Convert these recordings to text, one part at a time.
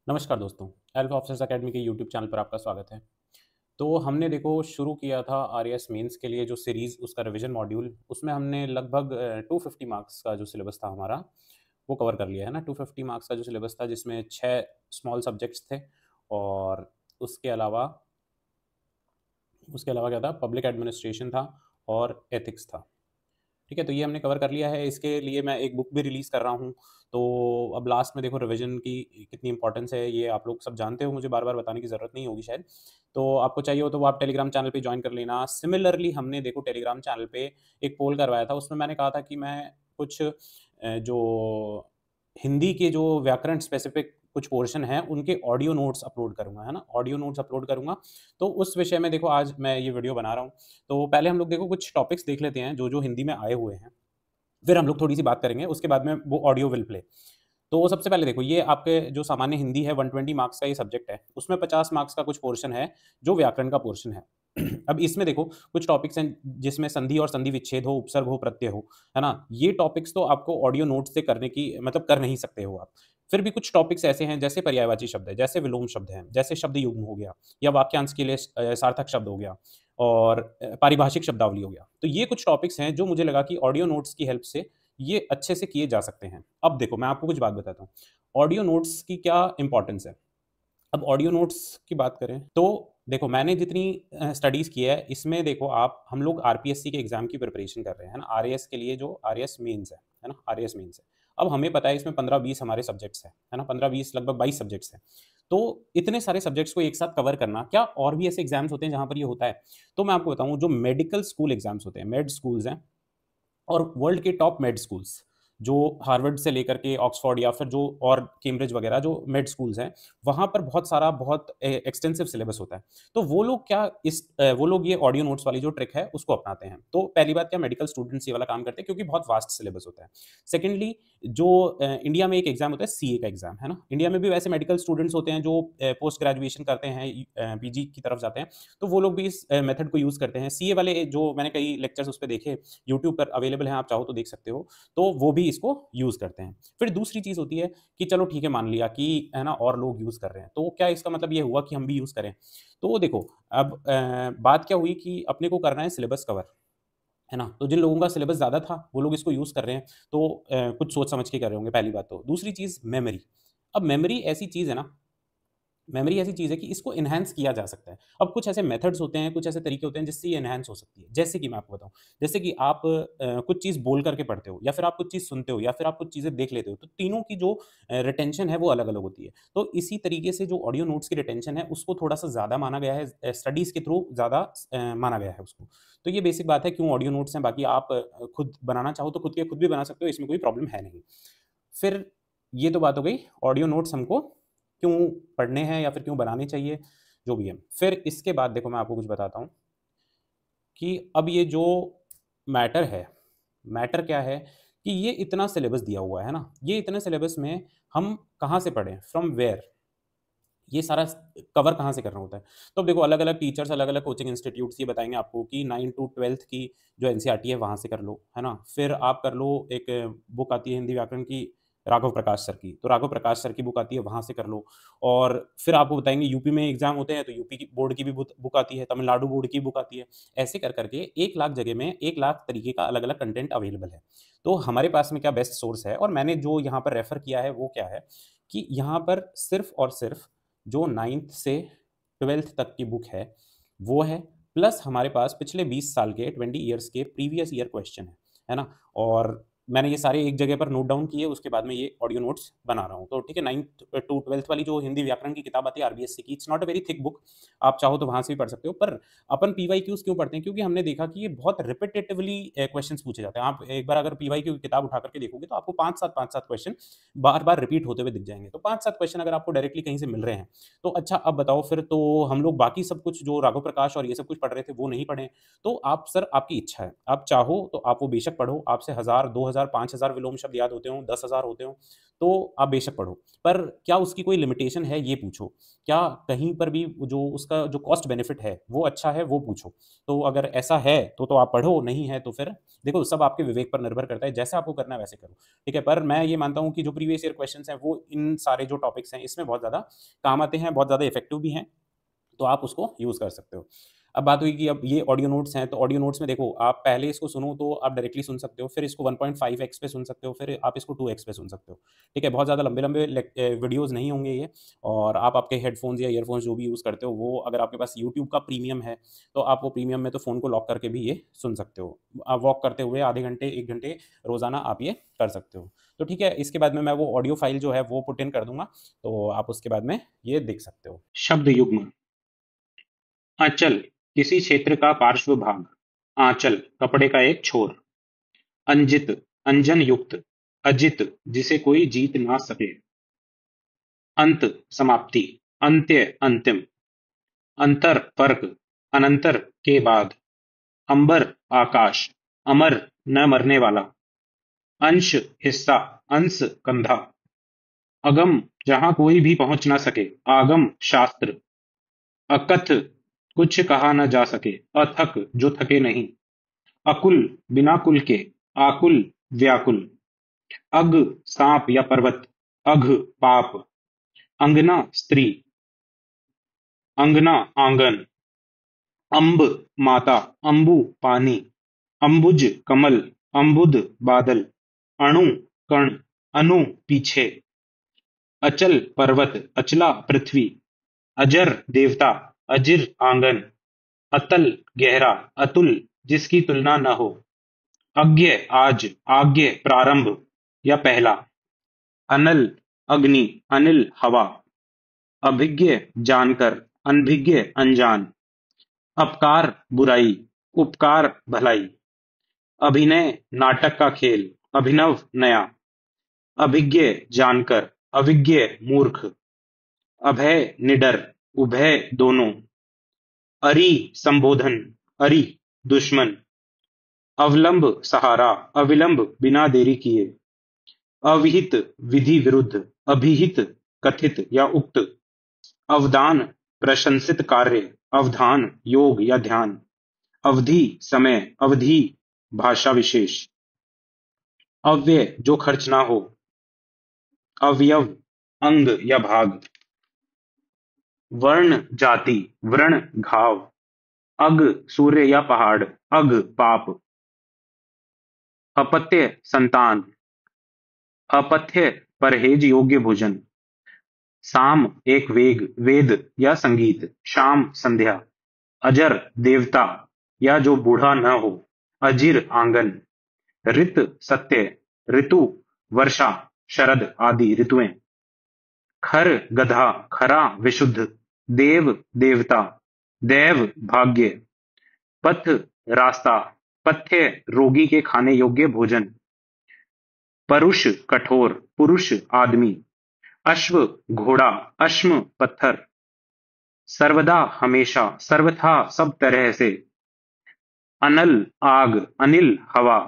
नमस्कार दोस्तों, elf officers academy के यूट्यूब चैनल पर आपका स्वागत है। तो हमने देखो शुरू किया था आरएएस मेंस के लिए जो सीरीज़ उसका रिवीजन मॉड्यूल, उसमें हमने लगभग 250 मार्क्स का जो सिलेबस था हमारा, वो कवर कर लिया है ना। 250 मार्क्स का जो सिलेबस था जिसमें 6 स्मॉल सब्जेक्ट्स थे और उसके अलावा उसके अलावा क्या था, पब्लिक एडमिनिस्ट्रेशन था और एथिक्स था। ठीक है, तो ये हमने कवर कर लिया है। इसके लिए मैं एक बुक भी रिलीज़ कर रहा हूँ। तो अब लास्ट में देखो रिवीजन की कितनी इंपॉर्टेंस है, ये आप लोग सब जानते हो, मुझे बार-बार बताने की ज़रूरत नहीं होगी शायद। तो आपको चाहिए हो तो वो आप टेलीग्राम चैनल पे जॉइन कर लेना। सिमिलरली हमने देखो टेलीग्राम चैनल पे एक पोल करवाया था, उसमें मैंने कहा था कि मैं कुछ जो हिंदी के जो व्याकरण स्पेसिफ़िक कुछ पोर्शन हैं, उनके ऑडियो नोट्स अपलोड करूँगा, है ना? ऑडियो नोट्स अपलोड करूँगा। तो उस विषय में देखो आज मैं ये वीडियो बना रहा हूँ। तो पहले हम लोग देखो कुछ टॉपिक्स देख लेते हैं जो हिंदी में आए हुए हैं। फिर हम लोग थोड़ी-सी बात करेंगे, उसके बाद में वो ऑडियो विल प्ले। तो सबसे पहले देखो ये आपके जो सामान्य हिंदी है 120 मार्क्स का ये सब्जेक्ट है। उसमें 50 मार्क्स का कुछ पोर्शन है, जो व्याकरण का पोर्शन है। अब इसमें देखो कुछ टॉपिक्स हैं जिसमें संधि और संधि विच्छेद हो, उपसर्ग हो, प्रत्यय हो, है ना? ये टॉपिक्स तो आपको ऑडियो नोट से करने की मतलब कर नहीं सकते हो आप। फिर भी कुछ टॉपिक्स ऐसे हैं जैसे पर्यायवाची शब्द है, जैसे विलोम शब्द हैं, जैसे शब्द युग्म हो गया या वाक्यांश के लिए सार्थक शब्द हो गया और पारिभाषिक शब्दावली हो गया। तो ये कुछ टॉपिक्स हैं जो मुझे लगा कि ऑडियो नोट्स की हेल्प से ये अच्छे से किए जा सकते हैं। अब देखो मैं आपको कुछ बात बताता हूँ। ऑडियो नोट्स की क्या इम्पोर्टेंस है? अब ऑडियो नोट्स की बात करें तो देखो मैंने जितनी स्टडीज़ की है इसमें देखो आप हम लोग आरपीएससी के एग्ज़ाम की प्रिपरेशन कर रहे हैं, है ना? आरएएस के लिए जो आरएएस मेंस है ना? आरएएस मेंस है। अब हमें पता है इसमें 15-20 हमारे सब्जेक्ट्स हैं, है ना? 15-20 लगभग 22 सब्जेक्ट्स हैं। तो इतने सारे सब्जेक्ट्स को एक साथ कवर करना, क्या और भी ऐसे एग्ज़ाम्स होते हैं जहाँ पर ये होता है? तो मैं आपको बताऊँ जो मेडिकल स्कूल एग्ज़ाम्स होते हैं, मेड स्कूल्स हैं और वर्ल्ड के टॉप मेड स्कूल्स, जो हार्वर्ड से लेकर के ऑक्सफोर्ड या फिर जो और कैम्ब्रिज वगैरह जो मेड स्कूल्स हैं, वहाँ पर बहुत सारा बहुत एक्सटेंसिव सिलेबस होता है। तो वो लोग क्या वो लोग ये ऑडियो नोट्स वाली जो ट्रिक है, उसको अपनाते हैं। तो पहली बात क्या मेडिकल स्टूडेंट्स ये वाला काम करते हैं क्योंकि बहुत वास्ट सिलेबस होता है। सेकेंडली जो इंडिया में एक एग्ज़ाम होता है सीए का एग्ज़ाम, है ना? इंडिया में भी वैसे मेडिकल स्टूडेंट्स होते हैं जो पोस्ट ग्रेजुएशन करते हैं पीजी की तरफ जाते हैं, तो वो लोग भी इस मेथड को यूज़ करते हैं। सीए वाले जो मैंने कई लेक्चर्स उस पे देखे यूट्यूब पर अवेलेबल हैं, आप चाहो तो देख सकते हो। तो वो भी इसको यूज़ करते हैं। फिर दूसरी चीज़ होती है कि चलो ठीक है मान लिया कि है ना और लोग यूज़ कर रहे हैं। तो क्या इसका मतलब ये हुआ कि हम भी यूज़ करें? तो देखो अब बात क्या हुई कि अपने को करना है सिलेबस कवर, है ना? तो जिन लोगों का सिलेबस ज़्यादा था, वो लोग इसको यूज़ कर रहे हैं। तो कुछ सोच समझ के कर रहे होंगे पहली बात तो। दूसरी चीज़ मेमोरी। अब मेमोरी ऐसी चीज़ है ना मेमोरी ऐसी चीज़ है कि इसको एनहांस किया जा सकता है। अब कुछ ऐसे मेथड्स होते हैं, कुछ ऐसे तरीके होते हैं जिससे ये एनहांस हो सकती है। जैसे कि मैं आपको बताऊँ, जैसे कि आप कुछ चीज़ बोल कर के पढ़ते हो या फिर आप कुछ चीज़ सुनते हो या फिर आप कुछ चीज़ें देख लेते हो, तो तीनों की जो रिटेंशन है वो अलग-अलग होती है। तो इसी तरीके से जो ऑडियो नोट्स की रिटेंशन है उसको थोड़ा-सा ज़्यादा माना गया है स्टडीज़ के थ्रू ज़्यादा माना गया है उसको। तो ये बेसिक बात है क्यों ऑडियो नोट्स हैं, बाकी आप खुद बनाना चाहो तो खुद के खुद भी बना सकते हो, इसमें कोई प्रॉब्लम है नहीं। फिर ये तो बात हो गई ऑडियो नोट्स हमको क्यों पढ़ने हैं या फिर क्यों बनाने चाहिए, जो भी है। फिर इसके बाद देखो मैं आपको कुछ बताता हूँ कि अब ये जो मैटर है, मैटर क्या है कि ये इतना सिलेबस दिया हुआ है ना, ये इतने सिलेबस में हम कहाँ से पढ़ें, फ्रॉम वेयर? ये सारा कवर कहाँ से करना होता है? तो अब देखो अलग-अलग टीचर्स, अलग-अलग कोचिंग इंस्टीट्यूट्स ये बताएँगे आपको कि 9 टू 12th की जो एनसीईआरटी है वहाँ से कर लो, है ना? फिर आप कर लो एक बुक आती है हिंदी व्याकरण की राघव प्रकाश सर की, तो राघव प्रकाश सर की बुक आती है वहाँ से कर लो। और फिर आपको बताएँगे यूपी में एग्ज़ाम होते हैं तो यूपी की बोर्ड की भी बुक आती है, तमिलनाडु बोर्ड की बुक आती है। ऐसे कर के 1 लाख जगह में 1 लाख तरीके का अलग-अलग कंटेंट अवेलेबल है। तो हमारे पास में क्या बेस्ट सोर्स है और मैंने जो यहाँ पर रेफ़र किया है वो क्या है कि यहाँ पर सिर्फ़ और सिर्फ़ जो 9th से 12th तक की बुक है, वो है, प्लस हमारे पास पिछले 20 साल के 20 इयर्स के प्रीवियस ईयर क्वेश्चन है ना? और मैंने ये सारे एक जगह पर नोट डाउन किए, उसके बाद में ये ऑडियो नोट्स बना रहा हूँ। तो ठीक है, 9th टू 12th वाली जो हिंदी व्याकरण की किताब आती है आरबीएससी की, it's not a very thick book, आप चाहो तो वहाँ से भी पढ़ सकते हो। पर अपन पीवाईक्यूज़ क्यों पढ़ते हैं? क्योंकि हमने देखा कि ये बहुत रिपिटेटिवली क्वेश्चन्स पूछे जाते हैं। आप एक बार अगर पीवाईक्यू की किताब उठा करके देखोगे, तो आपको 5-7 क्वेश्चन बार-बार रिपीट होते हुए दिख जाएँगे। तो 5-7 क्वेश्चन अगर आपको डायरेक्टली कहीं से मिल रहे हैं, तो अच्छा अब बताओ फिर तो हम लोग बाकी सब कुछ जो राघव प्रकाश और ये सब कुछ पढ़ रहे थे, वो नहीं पढ़े। तो आप सर आपकी इच्छा है, आप चाहो तो आप वो बेशक पढ़ो, आपसे 1000-2000 2000 5000 विलोम शब्द याद होते हों, 10,000 होते हों, तो आप बेशक पढ़ो। पर क्या उसकी कोई लिमिटेशन है, ये पूछो। क्या कहीं पर भी जो उसका जो कॉस्ट बेनिफिट है वो अच्छा है, वो पूछो। तो अगर ऐसा है तो आप पढ़ो, नहीं है तो फिर देखो सब आपके विवेक पर निर्भर करता है, जैसा आपको करना है वैसे करो, ठीक है। पर मैं ये मानता हूँ कि जो प्रीवियस ईयर क्वेश्चंस हैं वो इन सारे जो टॉपिक्स हैं इसमें बहुत ज़्यादा काम आते हैं, बहुत ज़्यादा इफेक्टिव भी हैं, तो आप उसको यूज़ कर सकते हो। अब बात हुई कि अब ये ऑडियो नोट्स हैं, तो ऑडियो नोट्स में देखो आप पहले इसको सुनो तो आप डायरेक्टली सुन सकते हो, फिर इसको 1.5x पे सुन सकते हो, फिर आप इसको 2x पे सुन सकते हो, ठीक है। बहुत ज़्यादा लंबे-लंबे वीडियोज़ नहीं होंगे ये, और आप आपके हेडफ़ोन्स या ईयरफ़ोन्स जो भी यूज़ करते हो, वो अगर आपके पास यूट्यूब का प्रीमियम है, तो आप वो प्रीमियम में तो फ़ोन को लॉक करके भी ये सुन सकते हो। आप वॉक करते हुए आधे घंटे, 1 घंटे रोज़ाना आप ये कर सकते हो। तो ठीक है, इसके बाद में मैं वो ऑडियो फ़ाइल जो है वो पुट इन कर दूँगा, तो आप उसके बाद में ये देख सकते हो। शब्द युग्म। अंचल, किसी क्षेत्र का पार्श्व भाग। आंचल, कपड़े का एक छोर। अंजित, अंजन युक्त। अजित, जिसे कोई जीत ना सके। अंत, समाप्ति। अंत्य, अंतिम। अंतर, फर्क। अनंतर, के बाद। अंबर, आकाश। अमर, न मरने वाला। अंश, हिस्सा। अंश, कंधा। अगम, जहां कोई भी पहुंच ना सके। आगम, शास्त्र। अकथ, कुछ कहा न जा सके। अथक, जो थके नहीं। अकुल, बिना कुल के। आकुल, व्याकुल। अग, सांप या पर्वत। अघ, पाप। अंगना, स्त्री। अंगना, आंगन। अंब, माता। अंबु, पानी। अंबुज, कमल। अंबुद, बादल। अणु, कण। अनु, पीछे। अचल, पर्वत। अचला, पृथ्वी। अजर, देवता। अजिर, आंगन। अतल, गहरा। अतुल, जिसकी तुलना न हो। अज्ञ, आज। आज्ञ, प्रारंभ या पहला। अनल, अग्नि। अनिल, हवा। अभिज्ञ, जानकर। अनभिज्ञ, अनजान। अपकार, बुराई। उपकार, भलाई। अभिनय, नाटक का खेल। अभिनव, नया। अभिज्ञ, जानकर। अविज्ञ, मूर्ख। अभय, निडर। उभय, दोनों। अरि, संबोधन। अरि, दुश्मन। अवलंब, सहारा। अविलंब, बिना देरी किए। अविहित, विधि विरुद्ध। अभिहित, कथित या उक्त। अवदान, प्रशंसित कार्य। अवधान, योग या ध्यान। अवधि, समय। अवधि, भाषा विशेष। अव्यय, जो खर्च ना हो। अवयव, अंग या भाग। वर्ण, जाति। व्रण, घाव। अग, सूर्य या पहाड़। अग, पाप। अपत्य, संतान। अपथ्य, परहेज योग्य भोजन। साम, एक वेद या संगीत। शाम, संध्या। अजर, देवता या जो बूढ़ा न हो। अजिर, आंगन। ऋत, सत्य। ऋतु, वर्षा, शरद आदि ऋतुएं। खर, गधा। खरा, विशुद्ध। देव, देवता। दैव, भाग्य। पथ, रास्ता। पथ्य, रोगी के खाने योग्य भोजन। परुष, कठोर। पुरुष, आदमी। अश्व, घोड़ा। अश्म, पत्थर। सर्वदा, हमेशा। सर्वथा, सब तरह से। अनल, आग। अनिल, हवा।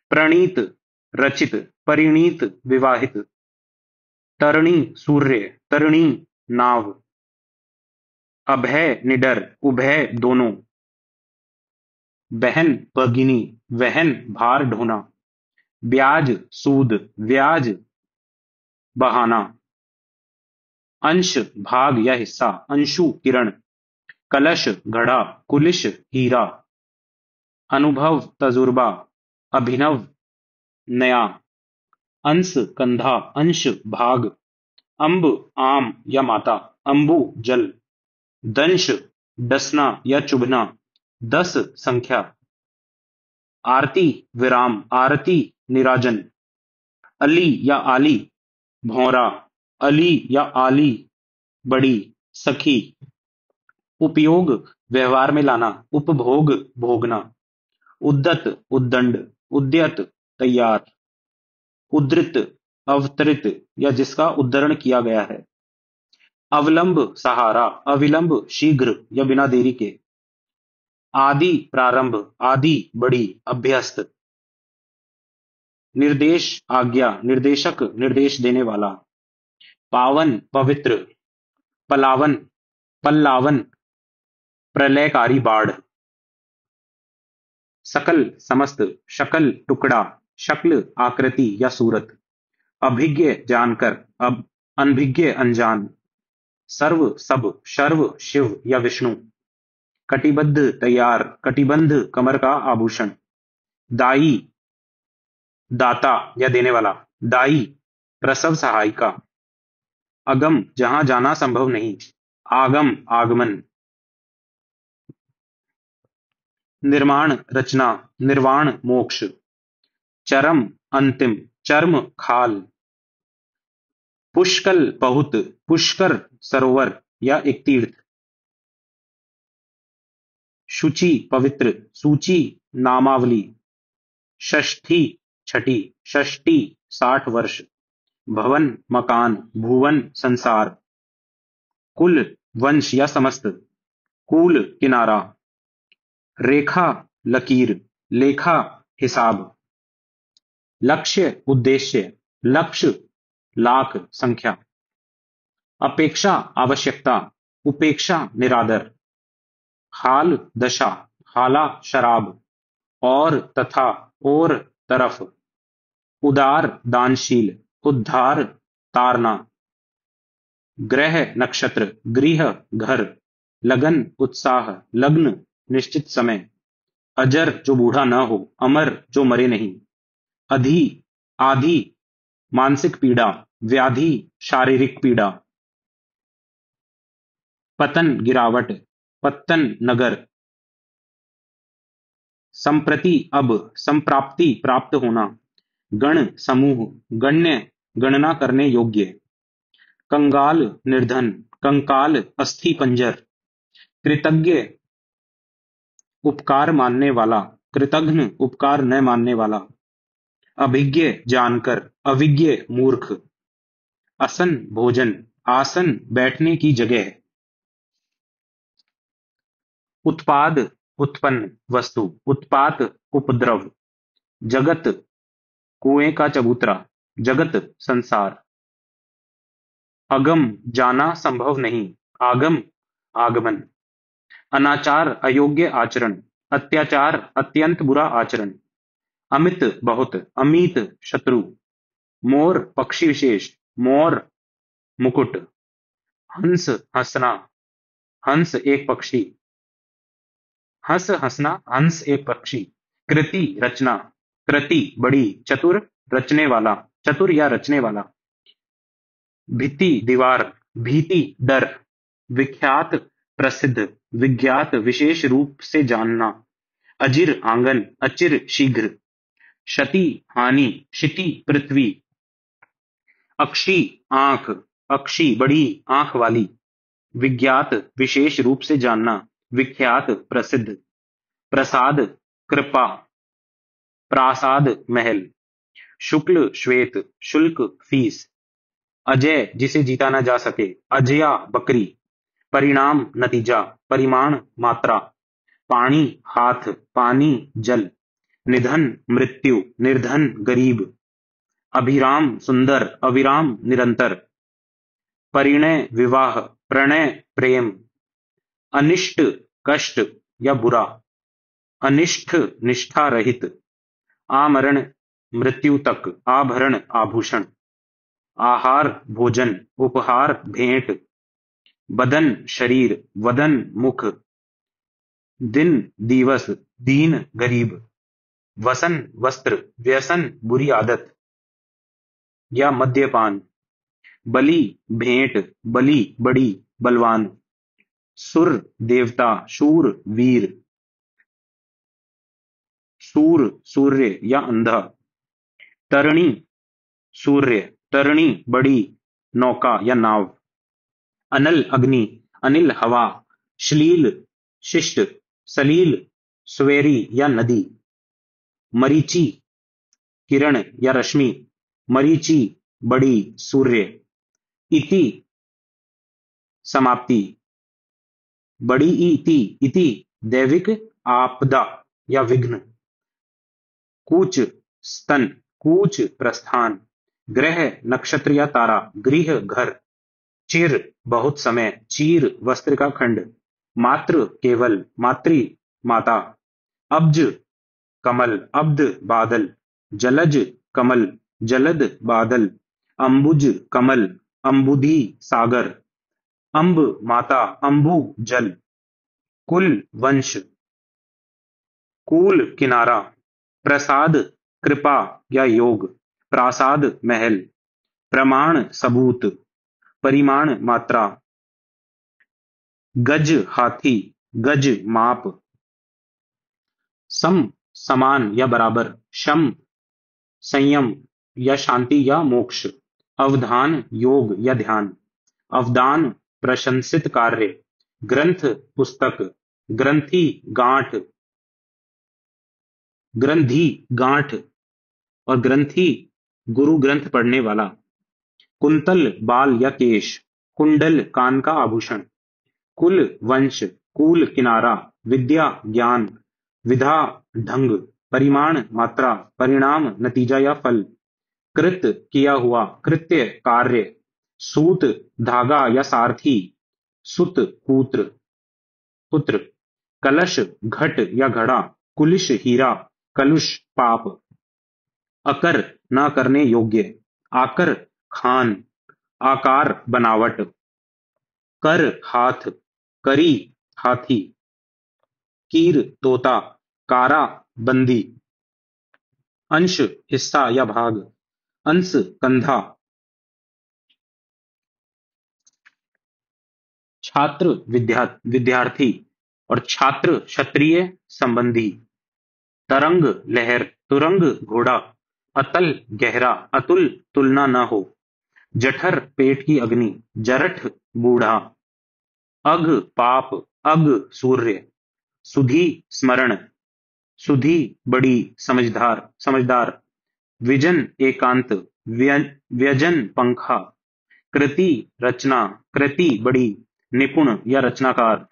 प्रणीत, रचित। परिणीत, विवाहित। तरणी, सूर्य। तरणी, नाव। अभय, निडर। उभय, दोनों। बहन, भगिनी। वहन, भार ढोना। ब्याज, सूद। व्याज, बहाना। अंश, भाग या हिस्सा। अंशु, किरण। कलश, घड़ा। कुलिश, हीरा। अनुभव, तजुर्बा। अभिनव, नया। अंश, कंधा। अंश, भाग। अंब, आम या माता। अंबु, जल। दंश, डसना या चुभना। दस, संख्या। आरती, विराम। आरती, निराजन। अली या आली, भौरा। अली या आली, बड़ी। सखी। उपयोग, व्यवहार में लाना। उपभोग, भोगना। उद्दत, उद्दंड। उद्यत, तैयार। उद्धृत, अवतरित या जिसका उद्धरण किया गया है। अवलंब, सहारा। अविलंब, शीघ्र या बिना देरी के। आदि, प्रारंभ। आदि, बड़ी। अभ्यस्त। निर्देश आज्ञा, निर्देशक निर्देश देने वाला। पावन पवित्र, पलावन पल्लावन प्रलयकारी बाढ़। सकल समस्त, शकल टुकड़ा, शक्ल आकृति या सूरत। अभिज्ञ जानकर, अब अनभिज्ञ अनजान। सर्व सब, शर्व शिव या विष्णु। कटिबद्ध तैयार, कटिबंध कमर का आभूषण। दाई दाता या देने वाला। दाई प्रसव सहायिका। अगम जहां जाना संभव नहीं। आगम आगमन। निर्माण रचना, निर्वाण मोक्ष। चरम अंतिम, चर्म खाल। पुष्कल बहुत, पुष्कर सरोवर या एक तीर्थ। शुचि पवित्र, सूची नामावली। षष्ठी छठी, षष्ठी 60 वर्ष। भवन मकान, भुवन संसार। कुल वंश या समस्त। कूल किनारा। रेखा लकीर, लेखा हिसाब। लक्ष्य उद्देश्य, लक्ष्य लाख संख्या। अपेक्षा आवश्यकता, उपेक्षा निरादर। हाल दशा, हाला शराब। और तथा, और तरफ। उदार दानशील, उद्धार तारना। ग्रह नक्षत्र, गृह घर। लगन उत्साह, लग्न निश्चित समय। अजर जो बूढ़ा न हो, अमर जो मरे नहीं। अधि आधि मानसिक पीड़ा, व्याधि शारीरिक पीड़ा। पतन गिरावट, पत्तन नगर। संप्रति अब, संप्राप्ति प्राप्त होना। गण समूह, गण्य गणना करने योग्य। कंगाल निर्धन, कंकाल अस्थि पंजर। कृतज्ञ उपकार मानने वाला, कृतघ्न उपकार न मानने वाला। अभिज्ञ जानकर, अविज्ञ मूर्ख। असन भोजन, आसन बैठने की जगह। उत्पाद उत्पन्न वस्तु, उत्पात उपद्रव। जगत कुएं का चबूतरा, जगत संसार। अगम जाना संभव नहीं, आगम आगमन। अनाचार अयोग्य आचरण, अत्याचार अत्यंत बुरा आचरण। अमित बहुत, अमित शत्रु। मोर पक्षी विशेष, मोर मुकुट। हंस हंसना, हंस एक पक्षी। हंस हंसना, हंस एक पक्षी। कृति रचना, कृति बड़ी, चतुर रचने वाला, चतुर या रचने वाला। भित्ति दीवार, भीति डर। विख्यात प्रसिद्ध, विज्ञात विशेष रूप से जानना। अजिर आंगन, अचिर शीघ्र। क्षति हानि, क्षिति पृथ्वी। अक्षी आंख, अक्षी बड़ी आंख वाली। विज्ञात विशेष रूप से जानना, विख्यात प्रसिद्ध। प्रसाद कृपा, प्रासाद महल। शुक्ल श्वेत, शुल्क फीस। अजय जिसे जीता न जा सके, अजया बकरी। परिणाम नतीजा, परिमाण मात्रा। पानी हाथ, पानी जल। निधन मृत्यु, निर्धन गरीब। अभिराम सुंदर, अविराम निरंतर। परिणय विवाह, प्रणय प्रेम। अनिष्ट कष्ट या बुरा। अनिष्ठ निष्ठा रहित। आमरण मृत्यु तक, आभरण आभूषण। आहार भोजन, उपहार भेंट। बदन शरीर, वदन मुख। दिन दिवस, दीन गरीब। वसन वस्त्र, व्यसन बुरी आदत या मद्यपान। बलि भेंट, बलि बड़ी बलवान। सुर देवता, शूर वीर। सूर सूर्य या अंधा। तरणी सूर्य, तरणी बड़ी नौका या नाव। अनल अग्नि, अनिल हवा। श्लील शिष्ट, सलील स्वेरी या नदी। मरीचि किरण या रश्मि। मरीचि बड़ी सूर्य। इति समाप्ति, बड़ी इति, इति दैविक आपदा या विघ्न। कूच स्तन, कूच प्रस्थान, ग्रह नक्षत्र या तारा, गृह घर, चिर बहुत समय, चीर वस्त्र का खंड, मात्र केवल, मातृ माता, अब्ज कमल, अब्द बादल, जलज कमल, जलद बादल, अंबुज कमल, अंबुधि सागर, अंब माता, अंबु जल, कुल वंश, कूल किनारा, प्रसाद कृपा या योग, प्रासाद महल, प्रमाण सबूत, परिमाण मात्रा, गज हाथी, गज माप, सम समान या बराबर, शम संयम या शांति या मोक्ष, अवधान योग या ध्यान, अवदान प्रशंसित कार्य, ग्रंथ पुस्तक, ग्रंथि गांठ, ग्रंथि गांठ और ग्रंथि गुरु ग्रंथ पढ़ने वाला, कुंतल बाल या केश, कुंडल कान का आभूषण, कुल वंश, कूल किनारा, विद्या ज्ञान, विधा ढंग, परिमाण मात्रा, परिणाम नतीजा या फल, कृत किया हुआ, कृत्य कार्य, सूत धागा या सारथी, सुत पुत्र पुत्र, कलश घट या घड़ा, कुलिश हीरा, कलुष पाप, अकर न करने योग्य, आकर खान, आकार बनावट, कर हाथ, करी हाथी, कीर तोता, कारा बंदी, अंश हिस्सा या भाग, अंश कंधा, छात्र विद्यार्थी और छात्र क्षत्रिय संबंधी, तरंग लहर, तुरंग घोड़ा, अतल गहरा, अतुल तुलना न हो, जठर पेट की अग्नि, जरठ बूढ़ा, अघ पाप, अग सूर्य, सुधी स्मरण, सुधी बड़ी समझदार, विजन एकांत, व्यजन पंखा, कृति रचना, कृति बड़ी, निपुण या रचनाकार,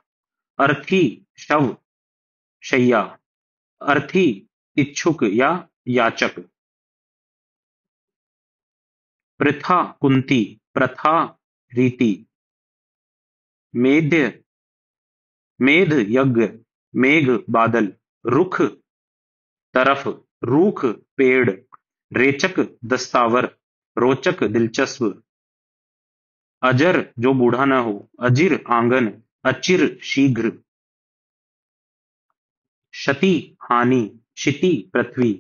अर्थी शव शैया, अर्थी इच्छुक या याचक, प्रथा कुंती, प्रथा रीति, मेध्य मेध यज्ञ, मेघ बादल, रुख तरफ, रूख पेड़, रेचक दस्तावर, रोचक दिलचस्प, अजर जो बूढ़ा न हो, अजिर आंगन, अचिर शीघ्र, क्षति हानि, क्षिति पृथ्वी,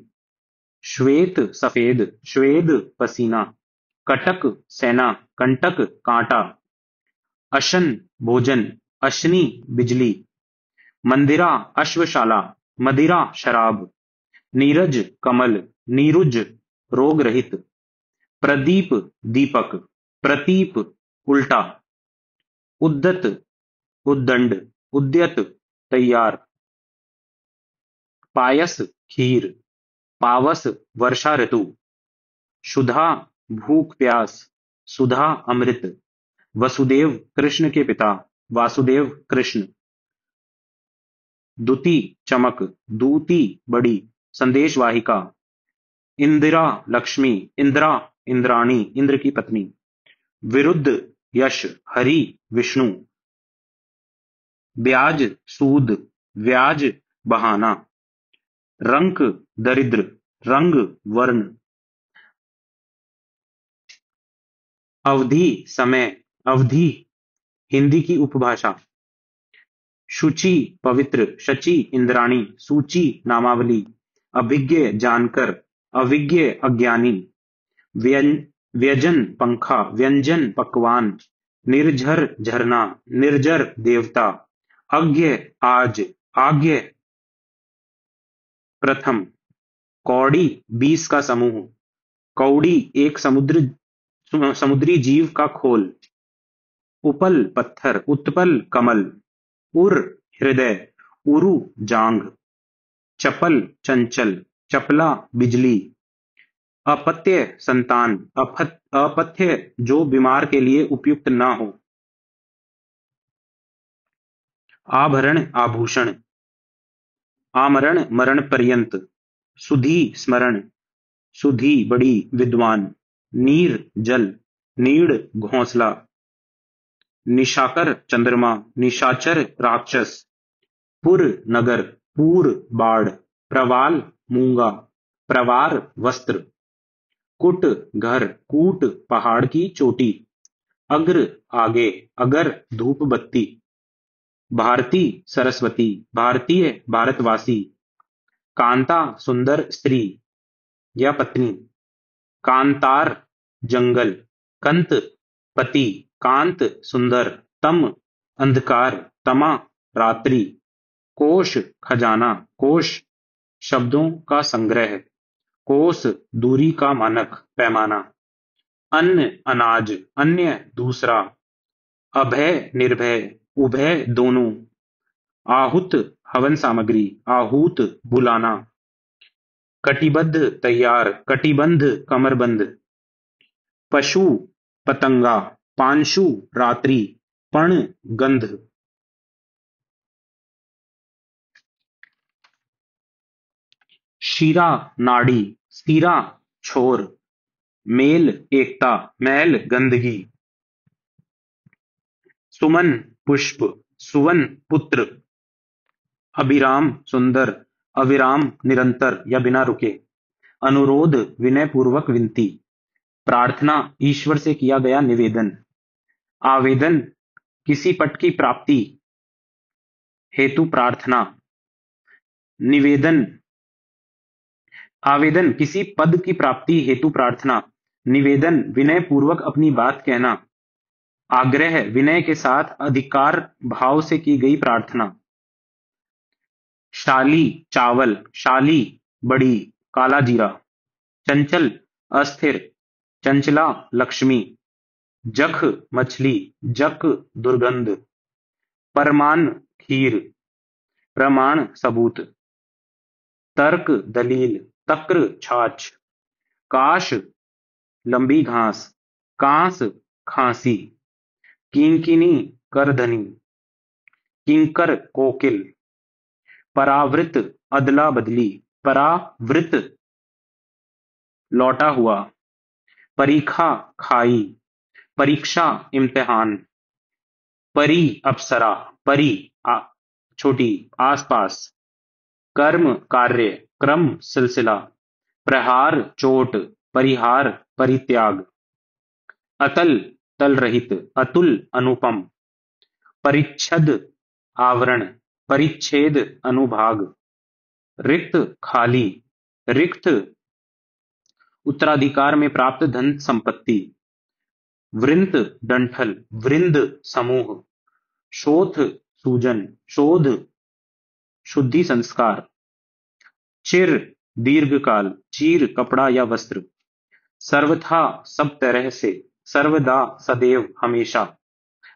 श्वेत सफेद, श्वेद पसीना, कटक सेना, कंटक कांटा, अशन भोजन, अशनी बिजली, मंदिरा अश्वशाला, मदिरा शराब, नीरज कमल, नीरुज रोग रहित, प्रदीप दीपक, प्रतीप उल्टा, उद्दत उद्दंड, उद्यत तैयार, पायस खीर, पावस वर्षा ऋतु, सुधा भूख प्यास, सुधा अमृत, वसुदेव कृष्ण के पिता, वासुदेव कृष्ण, दुति चमक, दूती बड़ी, संदेश वाहिका, इंदिरा लक्ष्मी, इंद्रा इंद्राणी इंद्र की पत्नी, विरुद्ध यश, हरि विष्णु, ब्याज सूद, व्याज बहाना, रंक दरिद्र, रंग वर्ण, अवधि समय, अवधि हिंदी की उपभाषा, शुचि पवित्र, शची इंद्राणी, सूची नामावली, अभिज्ञ जानकर, अविज्ञ अज्ञानी, व्यजन पंखा, व्यंजन पकवान, निर्झर झरना, निर्जर देवता, अज्ञ आज, आज्ञ प्रथम, कौड़ी 20 का समूह, कौड़ी एक समुद्री जीव का खोल, उपल पत्थर, उत्पल कमल, उर हृदय, उरु जांघ, चपल चंचल, चपला बिजली, अपत्य संतान, अपथ्य जो बीमार के लिए उपयुक्त न हो, आभरण आभूषण, आमरण मरण पर्यंत, सुधी स्मरण, सुधी बड़ी विद्वान, नीर जल, नीड़ घोंसला, निशाकर चंद्रमा, निशाचर राक्षस, पुर नगर, पूर बाढ़, प्रवाल मूंगा, प्रवार वस्त्र, कुट घर, कूट पहाड़ की चोटी, अग्र आगे, अगर धूप बत्ती, भारती सरस्वती, भारतीय भारतवासी, कांता सुंदर स्त्री या पत्नी, कांतार जंगल, कंत पति, कांत सुंदर, तम अंधकार, तमा रात्रि, कोश खजाना, कोश शब्दों का संग्रह, कोस दूरी का मानक पैमाना, अन्न अनाज, अन्य दूसरा, अभय निर्भय, उभय दोनों, आहूत हवन सामग्री, आहूत बुलाना, कटिबद्ध तैयार, कटिबंध कमरबंद, पशु पतंगा, पांशु रात्रि, पण गंध, शिरा नाड़ी, सीरा छोर, मेल एकता, मैल गंदगी, सुमन पुष्प, सुवन पुत्र, अभिराम सुंदर, अविराम निरंतर या बिना रुके, अनुरोध विनय पूर्वक विनती, प्रार्थना ईश्वर से किया गया निवेदन, आवेदन किसी पट की प्राप्ति हेतु प्रार्थना, निवेदन आवेदन किसी पद की प्राप्ति हेतु प्रार्थना, निवेदन विनय पूर्वक अपनी बात कहना, आग्रह विनय के साथ अधिकार भाव से की गई प्रार्थना, शाली चावल, शाली बड़ी, काला जीरा, चंचल अस्थिर, चंचला लक्ष्मी, जख मछली, जक दुर्गंध, परमान खीर, प्रमाण सबूत, तर्क दलील, तक्र छाछ, काश लंबी घास, कांस खांसी, किंकिनी करधनी, किंकर कोकिल, परावृत अदला बदली, परावृत लौटा हुआ, परीखा खाई, परीक्षा इम्तिहान, परी अप्सरा, परी छोटी आसपास, कर्म कार्य, क्रम सिलसिला, प्रहार चोट, परिहार परित्याग, अतल तल रहित, अतुल अनुपम, परिच्छद आवरण, परिच्छेद अनुभाग, रिक्त खाली, रिक्त उत्तराधिकार में प्राप्त धन संपत्ति, वृंत डंठल, वृंद समूह, शोथ सूजन, शोध शुद्धि संस्कार, चिर दीर्घकाल, चीर कपड़ा या वस्त्र, सर्वथा सब तरह से, सर्वदा सदैव हमेशा,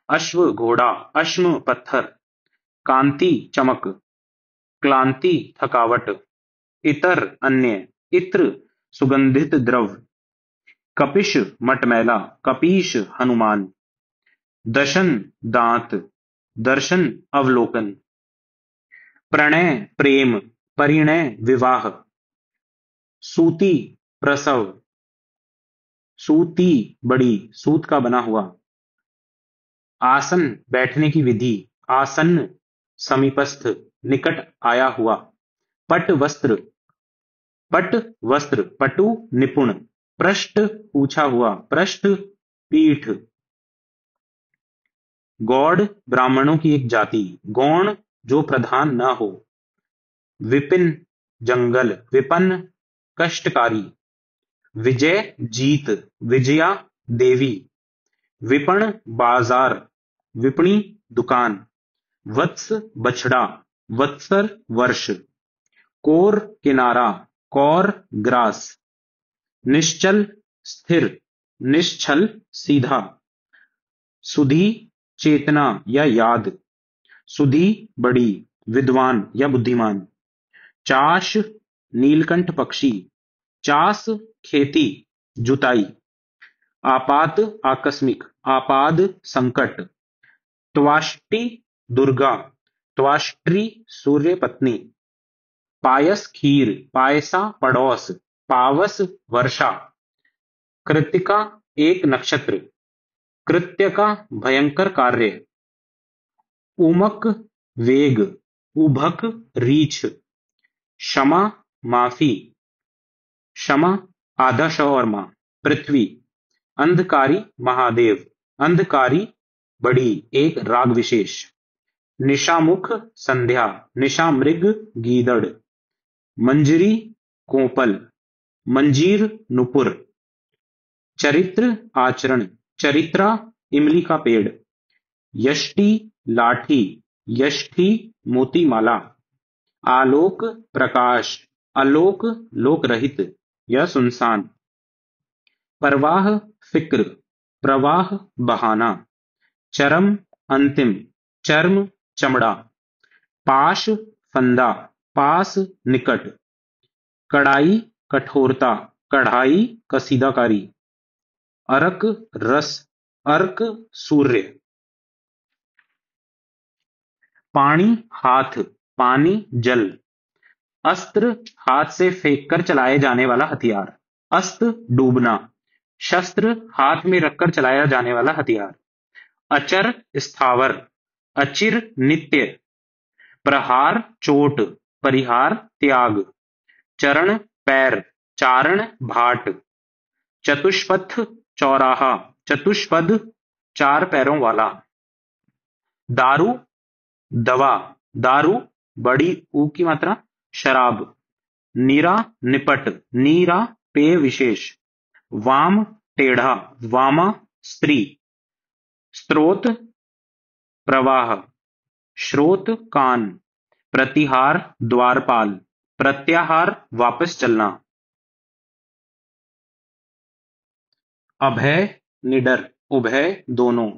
अश्व घोड़ा, अश्म पत्थर, कांति चमक, क्लांति थकावट, इतर अन्य, इत्र सुगंधित द्रव्य, कपिश मटमैला, कपीश हनुमान, दशन दांत, दर्शन अवलोकन, प्रणय प्रेम, परिणय विवाह, सूती प्रसव, सूती बड़ी, सूत का बना हुआ, आसन बैठने की विधि, आसन्न समीपस्थ, निकट आया हुआ, पट वस्त्र, पटु निपुण, पृष्ठ पूछा हुआ, पृष्ठ पीठ, गौड़ ब्राह्मणों की एक जाति, गौण जो प्रधान न हो, विपिन जंगल, विपन्न कष्टकारी, विजय जीत, विजया देवी, विपण बाजार, विपणी दुकान, वत्स बछड़ा, वत्सर वर्ष, कोर किनारा, कौर ग्रास, निश्चल स्थिर, निश्चल सीधा, सुधी चेतना या याद, सुधी बड़ी, विद्वान या बुद्धिमान, चाश नीलकंठ पक्षी, चास खेती जुताई, आपात आकस्मिक, आपाद संकट, त्वाष्टि दुर्गा, त्वाष्ट्री सूर्य पत्नी, पायस खीर, पायसा पड़ोस, पावस वर्षा, कृत्तिका एक नक्षत्र, कृत्य का भयंकर कार्य, उमक वेग, उभक रीछ, क्षमा माफी, क्षमा आधा श और मां, पृथ्वी, अंधकारी महादेव, अंधकारी बड़ी एक राग विशेष, निशामुख संध्या, निशामृग गीदड़, मंजरी कोपल, मंजीर नुपुर, चरित्र आचरण, चरित्रा इमली का पेड़, यष्टि लाठी, यष्टि मोतीमाला, आलोक प्रकाश, आलोक लोक रहित या सुनसान, परवाह फिक्र, प्रवाह बहाना, चरम अंतिम, चर्म चमड़ा, पाश फंदा, पास निकट, कड़ाई कठोरता, कढ़ाई कसीदाकारी, अर्क रस, अर्क सूर्य, पानी हाथ, पानी जल, अस्त्र हाथ से फेंककर चलाए जाने वाला हथियार, अस्त डूबना, शस्त्र हाथ में रखकर चलाया जाने वाला हथियार, अचर स्थावर, अचिर नित्य, प्रहार चोट, परिहार त्याग, चरण पैर, चारण भाट, चतुष्पथ चौराहा, चतुष्पद चार पैरों वाला, दारू दवा, दारू बड़ी ऊ की मात्रा, शराब, नीरा निपट, नीरा पेय विशेष, वाम टेढ़ा, वामा स्त्री, स्त्रोत प्रवाह, श्रोत कान, प्रतिहार द्वारपाल, प्रत्याहार वापस चलना, अभय निडर, उभय दोनों,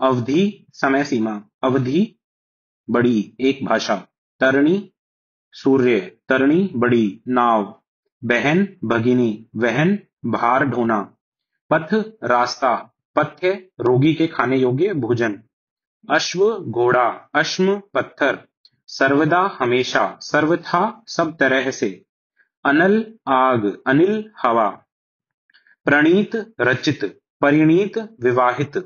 अवधि समय सीमा, अवधि बड़ी एक भाषा, तरणी सूर्य, तरणी बड़ी नाव, बहन भगिनी, वहन भार ढोना, पथ रास्ता, पथ्य रोगी के खाने योग्य भोजन, अश्व घोड़ा, अश्म पत्थर, सर्वदा हमेशा, सर्वथा सब तरह से, अनल आग, अनिल हवा, प्रणीत रचित, परिणीत विवाहित,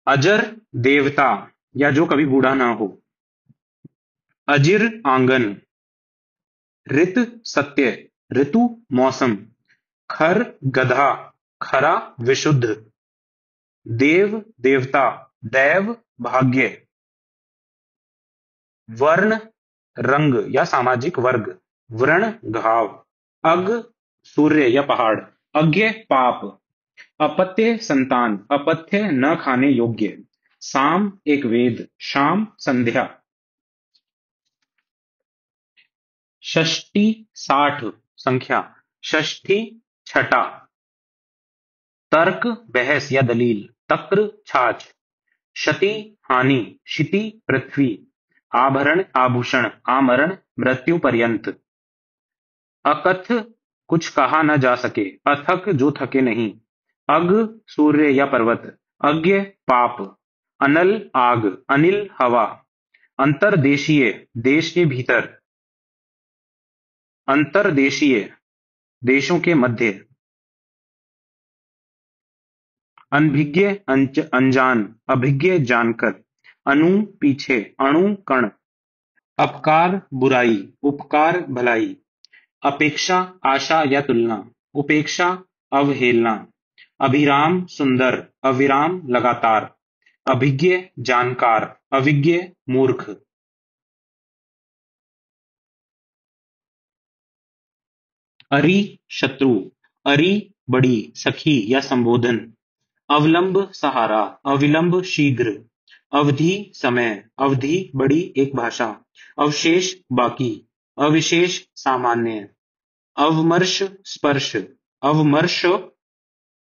अजर देवता या जो कभी बूढ़ा ना हो, अजिर आंगन, ऋत सत्य, ऋतु मौसम, खर गधा, खरा विशुद्ध, देव देवता, दैव भाग्य, वर्ण रंग या सामाजिक वर्ग, व्रण घाव, अग सूर्य या पहाड़, अज्ञ पाप, अपत्य संतान, अपत्य न खाने योग्य, साम एक वेद, शाम संध्या, षष्ठी 60 संख्या, षष्ठी छठा, तर्क बहस या दलील, तक्र छाछ, क्षति हानि, क्षिति पृथ्वी, आभरण आभूषण, आमरण मृत्यु पर्यंत, अकथ कुछ कहा न जा सके, अथक जो थके नहीं, अग सूर्य या पर्वत, अज्ञ पाप, अनल आग, अनिल हवा, अंतरदेशीय देश के भीतर, अंतरदेशीय देशों के मध्य, अनभिज्ञ अनजान, अभिज्ञ जानकर, अनु पीछे, अणु कण, अपकार बुराई, उपकार भलाई, अपेक्षा आशा या तुलना, उपेक्षा अवहेलना, अभिराम सुंदर, अविराम लगातार, अभिज्ञ जानकार, अविज्ञ मूर्ख, अरि शत्रु, अरि बड़ी सखी या संबोधन, अवलंब सहारा, अविलंब शीघ्र, अवधि समय, अवधि बड़ी एक भाषा, अवशेष बाकी, अविशेष सामान्य, अवमर्श स्पर्श, अवमर्श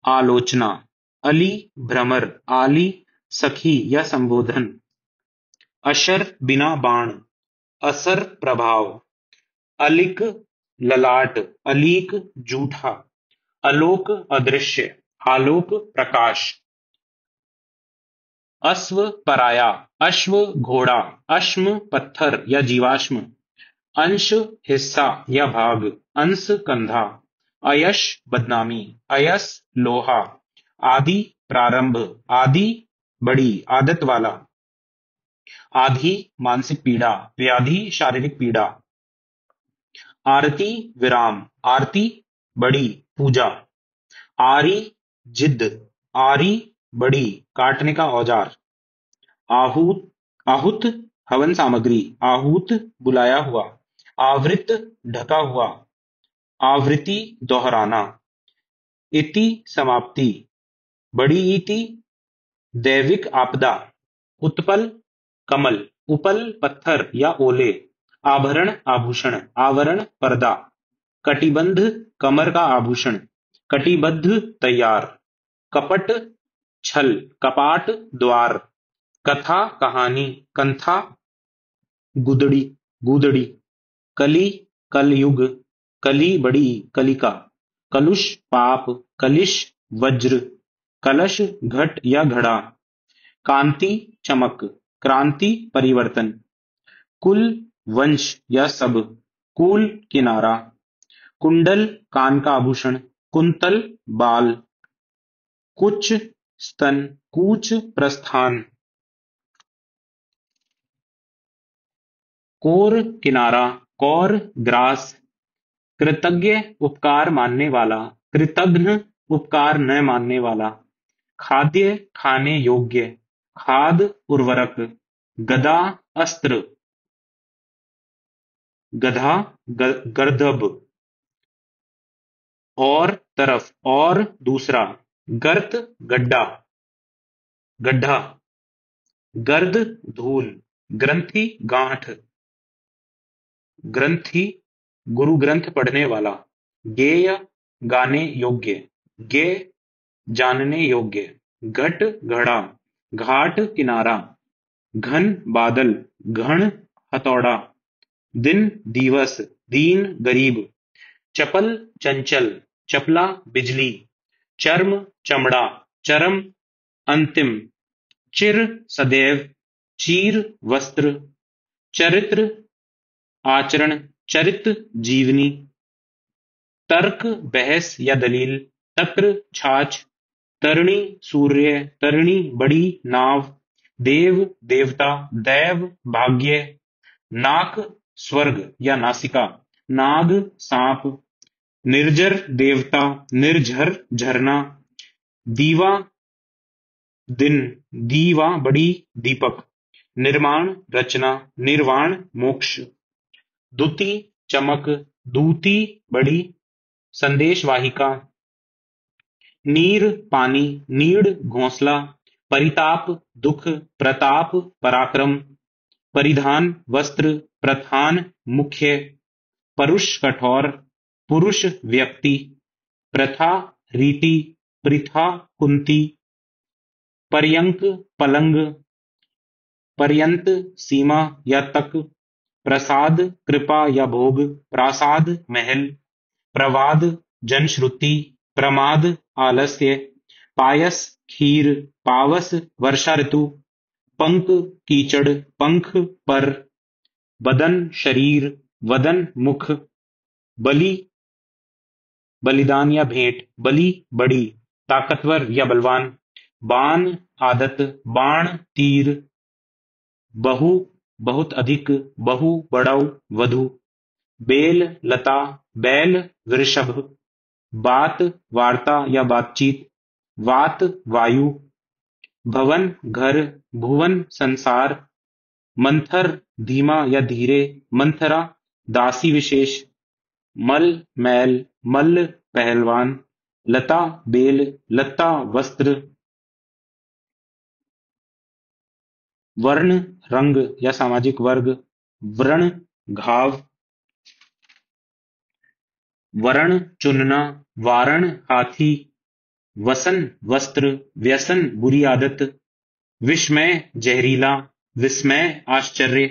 आलोचना, अली भ्रमर, आली सखी या संबोधन, अशर बिना बाण, असर प्रभाव, अलिक ललाट, अलीक जूठा, अलोक अदृश्य, आलोक प्रकाश, अश्व पराया, अश्व घोड़ा, अश्म पत्थर या जीवाश्म, अंश हिस्सा या भाग, अंश कंधा, अयश बदनामी, अयस लोहा, आदि प्रारंभ, आदि बड़ी आदत वाला, आधी मानसिक पीड़ा, व्याधि शारीरिक पीड़ा, आरती विराम, आरती बड़ी पूजा, आरी जिद, आरी बड़ी काटने का औजार, आहूत आहुत हवन सामग्री, आहूत बुलाया हुआ, आवृत ढका हुआ, आवृत्ति दोहराना, इति समाप्ति, बड़ी इति दैविक आपदा, उत्पल कमल, उपल पत्थर या ओले, आभरण आभूषण, आवरण पर्दा, कटिबंध कमर का आभूषण, कटिबद्ध तैयार, कपट छल, कपाट द्वार, कथा कहानी, कंथा गुदड़ी गूदड़ी, कली कलयुग, कली बड़ी कलिका, कलुष पाप, कलिश वज्र, कलश घट या घड़ा, कांति चमक, क्रांति परिवर्तन, कुल वंश या सब, कूल किनारा, कुंडल कान का आभूषण, कुंतल बाल, कुच स्तन, कूच प्रस्थान, कोर किनारा, कौर ग्रास, कृतज्ञ उपकार मानने वाला, कृतघ्न उपकार न मानने वाला, खाद्य खाने योग्य, खाद उर्वरक, गदा अस्त्र, गधा गर्दभ, और तरफ और दूसरा, गर्त गड्ढा गड्ढा, गर्द धूल, ग्रंथि गांठ, ग्रंथि गुरु ग्रंथ पढ़ने वाला, गेय गाने योग्य, गे जानने योग्य, घट घड़ा, घाट किनारा, घन बादल, घन हथौड़ा, दिन दिवस, दीन गरीब, चपल चंचल, चपला बिजली, चर्म चमड़ा, चरम अंतिम, चिर सदैव, चीर वस्त्र, चरित्र आचरण, चरित जीवनी, तर्क बहस या दलील, तक्र छाछ, तरणी सूर्य, तरणी बड़ी नाव, देव देवता, दैव भाग्य, नाक स्वर्ग या नासिका, नाग सांप, निर्जर देवता, निर्झर झरना, दीवा दिन, दीवा बड़ी दीपक, निर्माण रचना, निर्वाण मोक्ष, दुति चमक, दूती बड़ी संदेशवाहिका, नीर पानी, नीड़ घोंसला, परिताप दुख, प्रताप पराक्रम, परिधान वस्त्र, प्रधान मुख्य, परुष कठोर, पुरुष व्यक्ति, प्रथा रीति, प्रथा कुंती, पर्यंक पलंग, पर्यंत सीमा या तक, प्रसाद कृपा या भोग, प्रासाद महल, प्रवाद जनश्रुति, प्रमाद आलस्य, पायस खीर, पावस वर्षा ऋतु, पंक कीचड़, पंख पर, बदन शरीर, वदन मुख, बलि बलिदान या भेंट, बलि बड़ी ताकतवर या बलवान, बान आदत, बाण तीर, बहु बहुत अधिक, बहु बड़ऊ वधु, बेल लता, बैल वृषभ, बात वार्ता या बातचीत, वात वायु, भवन घर, भुवन संसार, मंथर धीमा या धीरे, मंथरा दासी विशेष, मल मैल, मल्ल पहलवान, लता बेल, लता वस्त्र, वर्ण रंग या सामाजिक वर्ग, व्रण घाव, वरण चुनना, वारण हाथी, वसन वस्त्र, व्यसन बुरी आदत, विस्मय जहरीला, विस्मय आश्चर्य,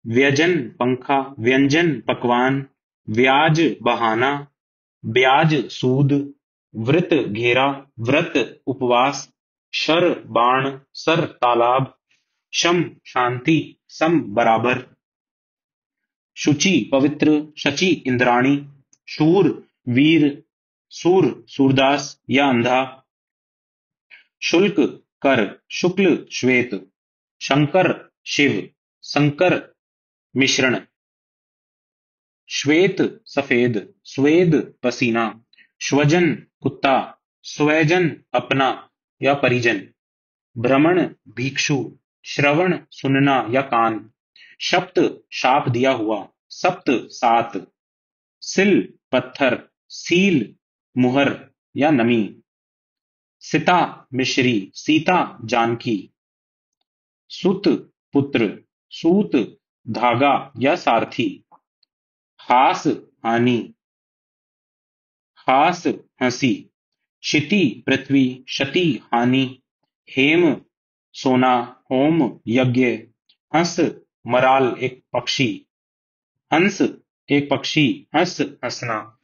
व्यजन पंखा, व्यंजन पकवान, व्याज बहाना, ब्याज सूद, वृत घेरा, व्रत उपवास, शर बाण, सर तालाब, शम शांति, सम बराबर, शुचि पवित्र, शची इंद्राणी, शूर वीर, सूर सूरदास या अंधा, शुल्क कर, शुक्ल श्वेत, शंकर शिव, संकर मिश्रण, श्वेत सफेद, स्वेद पसीना, स्वजन कुत्ता, स्वजन अपना या परिजन, भ्रमण भिक्षु, श्रवण सुनना या कान, शप्त शाप दिया हुआ, सप्त सात, सिल पत्थर, सील मुहर या नमी, सिता मिश्री, सीता जानकी, सुत पुत्र, सूत धागा या सारथी, हास हानि, हास हंसी, क्षिति पृथ्वी, क्षति हानि, हेम सोना, होम यज्ञ, हंस मराल एक पक्षी, हंस एक पक्षी, हंस हंसना,